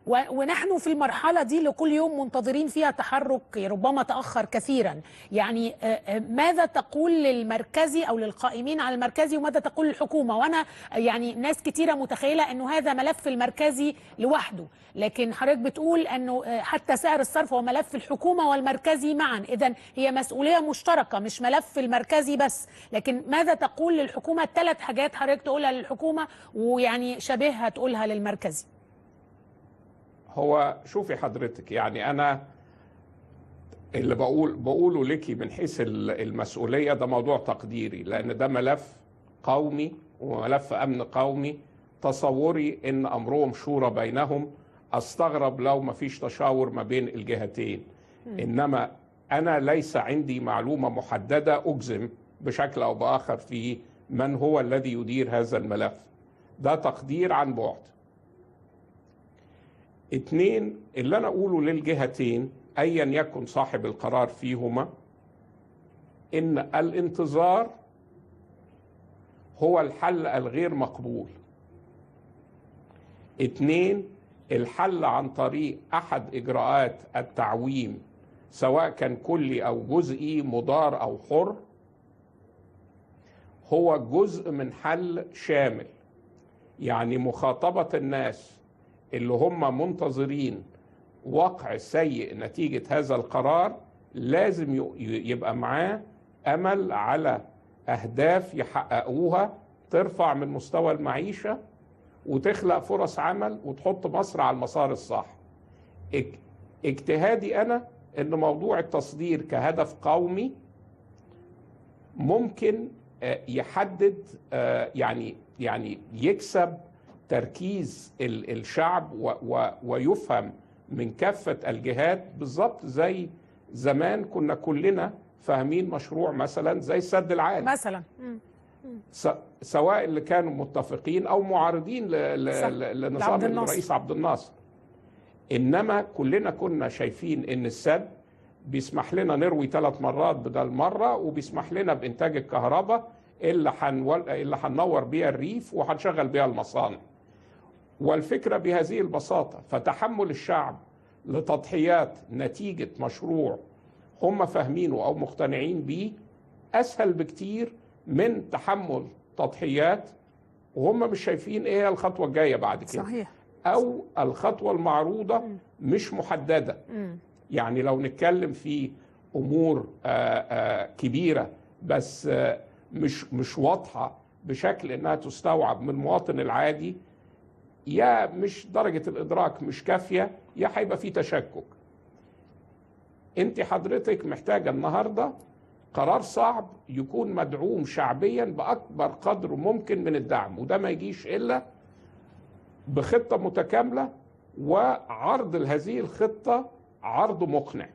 ونحن في المرحلة دي اللي كل يوم منتظرين فيها تحرك ربما تأخر كثيرا. يعني ماذا تقول للمركزي أو للقائمين على المركزي، وماذا تقول للحكومة؟ وأنا يعني ناس كتيرة متخيلة أنه هذا ملف المركزي لوحده، لكن حضرتك بتقول أنه حتى سعر الصرف هو ملف الحكومة والمركزي معا، إذن هي مسؤولية مشتركة مش ملف المركزي بس. لكن ماذا تقول للحكومة؟ 3 حاجات حضرتك تقولها للحكومة ويعني شبيهها تقولها للمركزي. هو شوفي حضرتك، يعني أنا اللي بقوله لك من حيث المسؤولية ده موضوع تقديري، لأن ده ملف قومي وملف أمن قومي. تصوري إن أمرهم شورى بينهم، أستغرب لو ما فيش تشاور ما بين الجهتين. إنما أنا ليس عندي معلومة محددة أجزم بشكل أو بآخر في من هو الذي يدير هذا الملف. ده تقدير عن بعد. 2، اللي أنا أقوله للجهتين أيا يكن صاحب القرار فيهما، إن الانتظار هو الحل الغير مقبول. 2، الحل عن طريق أحد إجراءات التعويم سواء كان كلي أو جزئي، مضار أو حر، هو جزء من حل شامل. يعني مخاطبة الناس اللي هم منتظرين وقع سيء نتيجة هذا القرار لازم يبقى معاه أمل على أهداف يحققوها ترفع من مستوى المعيشة وتخلق فرص عمل وتحط مصر على المسار الصح. اجتهادي أنا إن موضوع التصدير كهدف قومي ممكن يحدد يعني يكسب تركيز الشعب ويفهم من كافة الجهات، بالضبط زي زمان كنا كلنا فاهمين مشروع مثلا زي السد العالي مثلا، سواء اللي كانوا متفقين أو معارضين لنظام الرئيس عبد الناصر. إنما كلنا كنا شايفين إن السد بيسمح لنا نروي 3 مرات بدل مرة، وبيسمح لنا بإنتاج الكهرباء اللي هننور بيها الريف وهنشغل بيها المصانع. والفكرة بهذه البساطة، فتحمل الشعب لتضحيات نتيجة مشروع هم فاهمينه أو مقتنعين بيه أسهل بكتير من تحمل تضحيات وهم مش شايفين إيه الخطوة الجاية بعد كده. صحيح. أو الخطوة المعروضة مش محددة. يعني لو نتكلم في أمور كبيرة بس مش واضحة بشكل إنها تستوعب من المواطن العادي، يا مش درجة الإدراك مش كافية، يا هيبقى في تشكك. أنت حضرتك محتاجة النهاردة قرار صعب يكون مدعوم شعبيا بأكبر قدر ممكن من الدعم، وده ما يجيش إلا بخطة متكاملة وعرض هذه الخطة عرض مقنع.